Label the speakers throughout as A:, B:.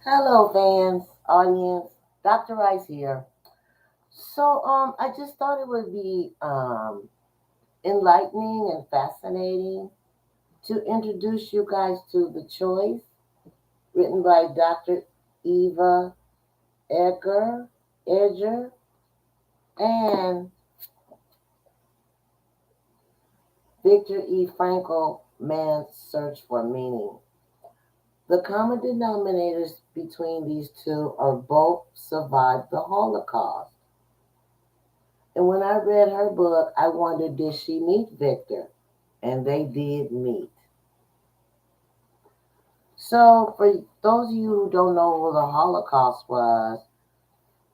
A: Hello, fans, audience. Dr. Rice here. I just thought it would be enlightening and fascinating to introduce you guys to The Choice, written by Dr. Eva Eger, Eger, and Victor E. Frankl, Man's Search for Meaning. The common denominators between these two are both survived the Holocaust. And when I read her book, I wondered, did she meet Victor? And they did meet. So, for those of you who don't know who the Holocaust was,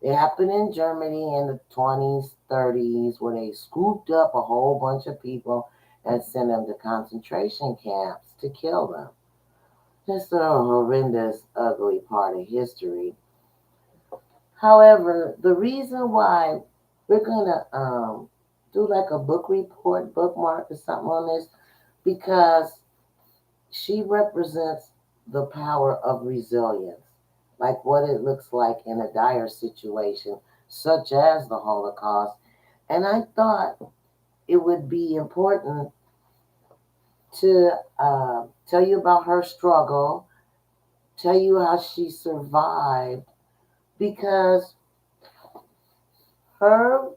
A: it happened in Germany in the 20s, 30s, where they scooped up a whole bunch of people and sent them to concentration camps to kill them. Just a horrendous, ugly part of history. However, the reason why we're gonna do like a book report, bookmark or something on this, because she represents the power of resilience, like what it looks like in a dire situation, such as the Holocaust. And I thought it would be important to tell you about her struggle, tell you how she survived, because her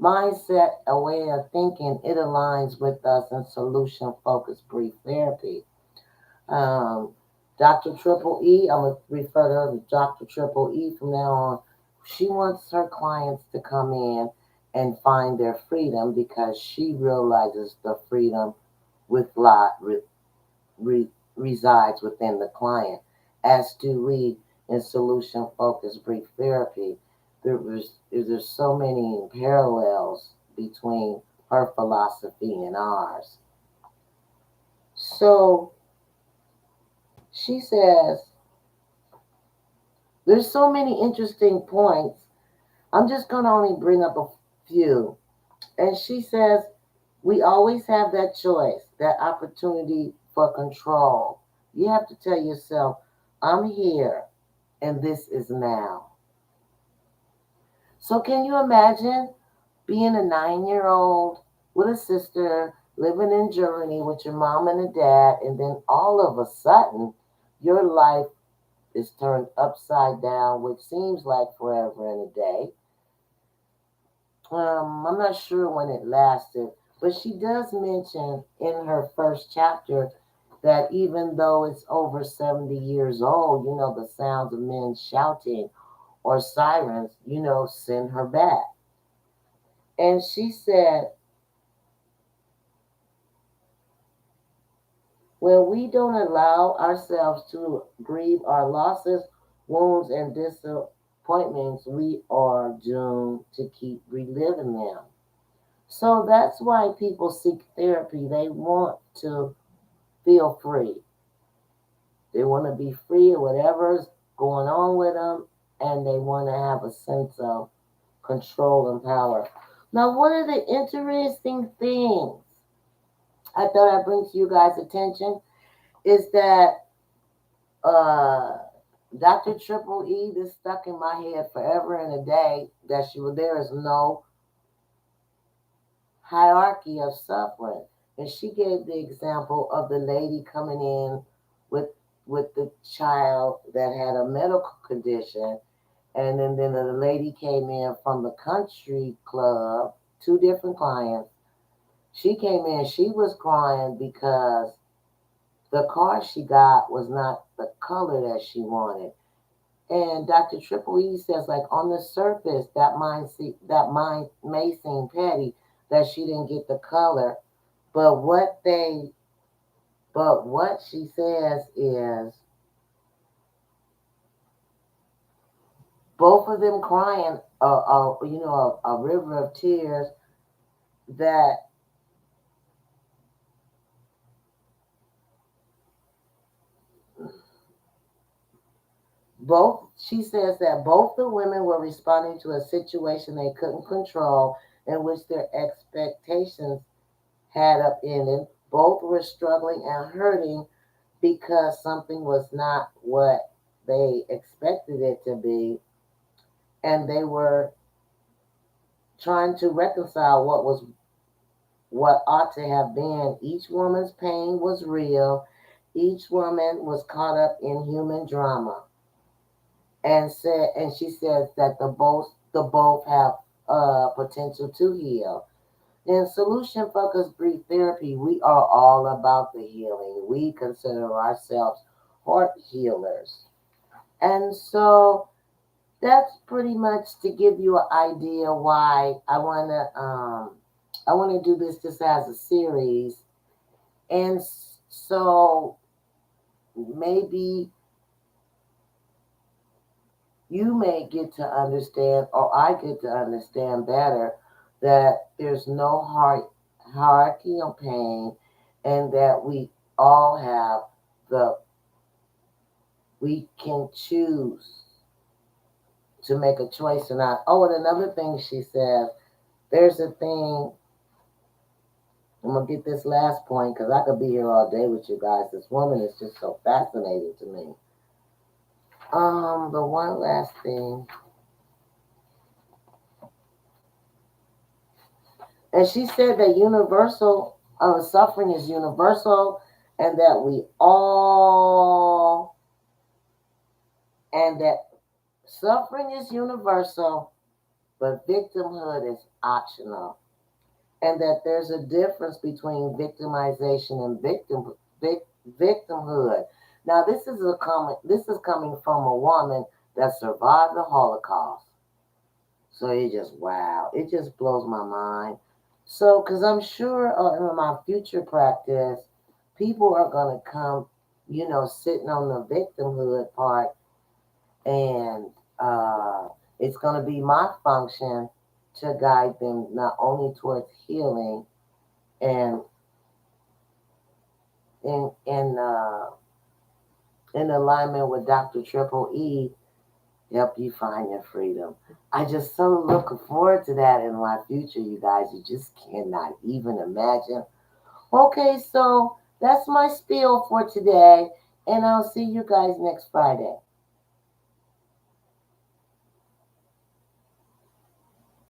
A: mindset, a way of thinking, it aligns with us in solution focused brief therapy. Um, Dr. Triple E, I'm going to refer to her as Dr. Triple E from now on. She wants her clients to come in and find their freedom because she realizes the freedom with lot resides within the client, as do we in solution focused brief therapy. There's so many parallels between her philosophy and ours. So she says, there's so many interesting points. I'm just going to only bring up a few. And she says, we always have that choice, that opportunity for control. You have to tell yourself, I'm here and this is now. So, can you imagine being a 9 year old with a sister living in Germany with your mom and a dad, and then all of a sudden your life is turned upside down, which seems like forever and a day. I'm not sure when it lasted, but she does mention in her first chapter that even though it's over 70 years old, the sounds of men shouting or sirens, send her back. And she said, when we don't allow ourselves to grieve our losses, wounds, and disappointments, we are doomed to keep reliving them. So that's why people seek therapy. They want to feel free. They want to be free of whatever's going on with them, and they want to have a sense of control and power. Now, one of the interesting things I thought I'd bring to you guys' attention is that uh, Dr. Triple E, this stuck in my head forever and a day, that there is no hierarchy of suffering. And she gave the example of the lady coming in with the child that had a medical condition, and then the lady came in from the country club, two different clients. She came in, she was crying because the car she got was not the color that she wanted. And Dr. Triple E says, like on the surface, that mind may seem petty that she didn't get the color, but what she says is both of them crying, a river of tears, that she says that both the women were responding to a situation they couldn't control, in which their expectations had upended. Both were struggling and hurting because something was not what they expected it to be, and they were trying to reconcile what ought to have been. Each woman's pain was real. Each woman was caught up in human drama, and she says that the both have potential to heal. In solution focused brief therapy, we are all about the healing. We consider ourselves heart healers. And so that's pretty much to give you an idea why I wanna do this just as a series. And so maybe you may get to understand, or I get to understand better, that there's no hierarchy of pain, and that all have the we can choose to make a choice or not. Oh, and another thing she says, there's a thing. I'm gonna get this last point because I could be here all day with you guys. This woman is just so fascinating to me. The one last thing, and she said that universal suffering is universal, and that we all, and that suffering is universal, but victimhood is optional, and that there's a difference between victimization and victimhood. Now, this is coming from a woman that survived the Holocaust. So it just, wow, it just blows my mind. So, because I'm sure in my future practice, people are going to come, sitting on the victimhood part, and it's going to be my function to guide them not only towards healing and in alignment with Dr. Triple E, help you find your freedom. I just so looking forward to that in my future, you guys. You just cannot even imagine. Okay, so that's my spiel for today, and I'll see you guys next Friday.